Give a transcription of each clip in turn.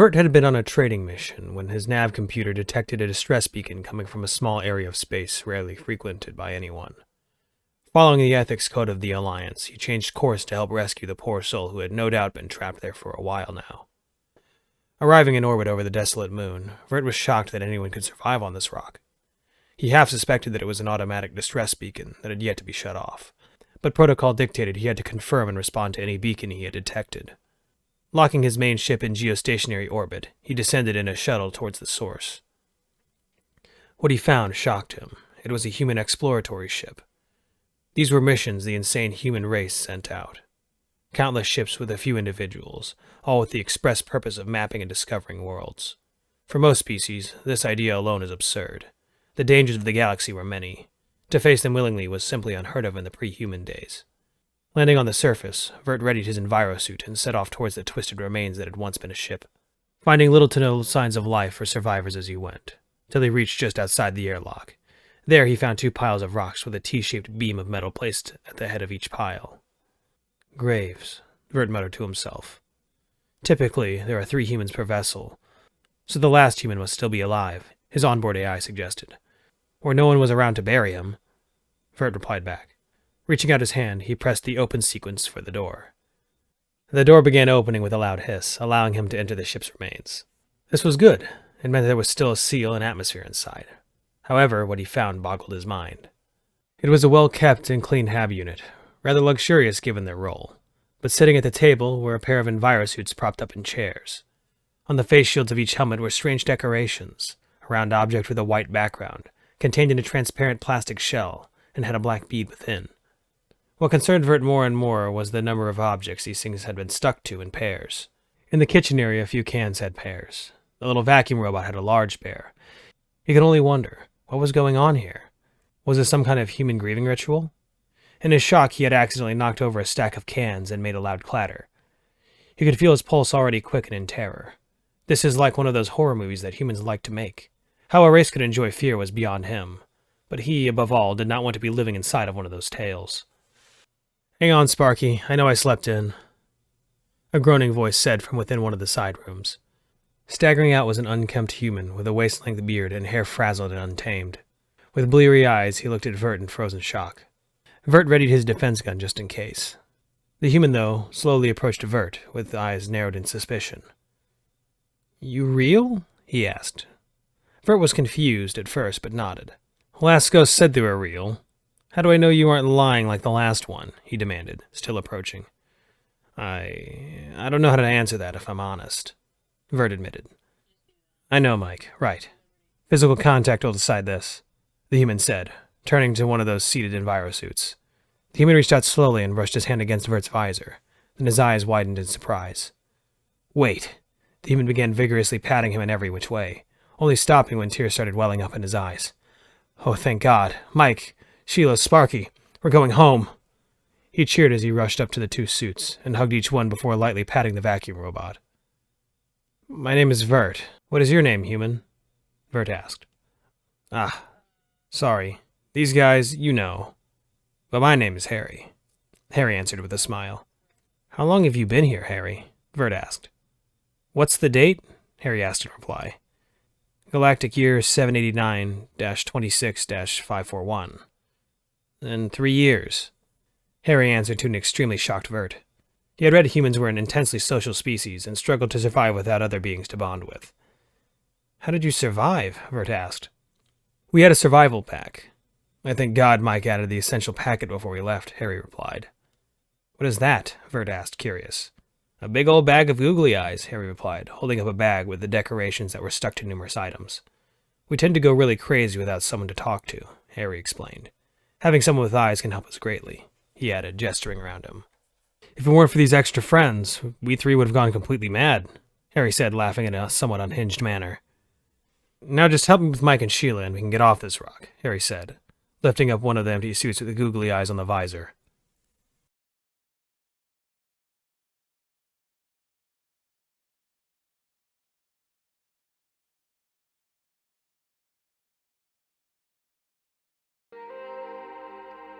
Vert had been on a trading mission when his nav computer detected a distress beacon coming from a small area of space rarely frequented by anyone. Following the ethics code of the Alliance, he changed course to help rescue the poor soul who had no doubt been trapped there for a while now. Arriving in orbit over the desolate moon, Vert was shocked that anyone could survive on this rock. He half suspected that it was an automatic distress beacon that had yet to be shut off, but protocol dictated he had to confirm and respond to any beacon he had detected. Locking his main ship in geostationary orbit, he descended in a shuttle towards the source. What he found shocked him. It was a human exploratory ship. These were missions the insane human race sent out. Countless ships with a few individuals, all with the express purpose of mapping and discovering worlds. For most species, this idea alone is absurd. The dangers of the galaxy were many. To face them willingly was simply unheard of in the pre-human days. Landing on the surface, Vert readied his envirosuit and set off towards the twisted remains that had once been a ship, finding little to no signs of life or survivors as he went, till he reached just outside the airlock. There he found two piles of rocks with a T-shaped beam of metal placed at the head of each pile. Graves, Vert muttered to himself. Typically, there are 3 humans per vessel, so the last human must still be alive, his onboard AI suggested. Or no one was around to bury him. Vert replied back. Reaching out his hand, he pressed the open sequence for the door. The door began opening with a loud hiss, allowing him to enter the ship's remains. This was good. It meant there was still a seal and atmosphere inside. However, what he found boggled his mind. It was a well-kept and clean hab unit, rather luxurious given their role, but sitting at the table were a pair of envirosuits propped up in chairs. On the face shields of each helmet were strange decorations, a round object with a white background, contained in a transparent plastic shell, and had a black bead within. What concerned Vert more and more was the number of objects these things had been stuck to in pairs. In the kitchen area, a few cans had pairs. The little vacuum robot had a large pair. He could only wonder, what was going on here? Was this some kind of human grieving ritual? In his shock, he had accidentally knocked over a stack of cans and made a loud clatter. He could feel his pulse already quicken in terror. This is like one of those horror movies that humans like to make. How a race could enjoy fear was beyond him, but he, above all, did not want to be living inside of one of those tales. "Hang on, Sparky. I know I slept in," a groaning voice said from within one of the side rooms. Staggering out was an unkempt human with a waist-length beard and hair frazzled and untamed. With bleary eyes, he looked at Vert in frozen shock. Vert readied his defense gun just in case. The human, though, slowly approached Vert, with eyes narrowed in suspicion. "You real?" he asked. Vert was confused at first, but nodded. "Last ghost said they were real. How do I know you aren't lying like the last one?" he demanded, still approaching. I don't know how to answer that, if I'm honest," Vert admitted. "I know, Mike. Right. Physical contact will decide this," the human said, turning to one of those seated envirosuits. The human reached out slowly and brushed his hand against Vert's visor. Then his eyes widened in surprise. "Wait." The human began vigorously patting him in every which way, only stopping when tears started welling up in his eyes. "Oh, thank God. Mike, Sheila, Sparky, we're going home." He cheered as he rushed up to the 2 suits and hugged each one before lightly patting the vacuum robot. "My name is Vert. What is your name, human?" Vert asked. "Ah, sorry. These guys, you know. But my name is Harry," Harry answered with a smile. "How long have you been here, Harry?" Vert asked. "What's the date?" Harry asked in reply. "Galactic year 789-26-541. "In 3 years," Harry answered to an extremely shocked Vert. He had read humans were an intensely social species and struggled to survive without other beings to bond with. "How did you survive?" Vert asked. "We had a survival pack. I thank God Mike added the essential packet before we left," Harry replied. "What is that?" Vert asked, curious. "A big old bag of googly eyes," Harry replied, holding up a bag with the decorations that were stuck to numerous items. "We tend to go really crazy without someone to talk to," Harry explained. "Having someone with eyes can help us greatly," he added, gesturing around him. "If it weren't for these extra friends, we 3 would have gone completely mad," Harry said, laughing in a somewhat unhinged manner. "Now just help me with Mike and Sheila and we can get off this rock," Harry said, lifting up one of the empty suits with the googly eyes on the visor.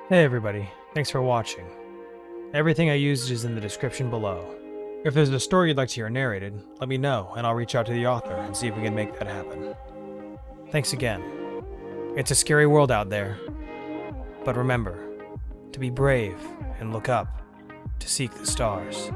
Hey everybody, thanks for watching. Everything I used is in the description below. If there's a story you'd like to hear narrated, let me know and I'll reach out to the author and see if we can make that happen. Thanks again. It's a scary world out there, but remember to be brave and look up, to seek the stars.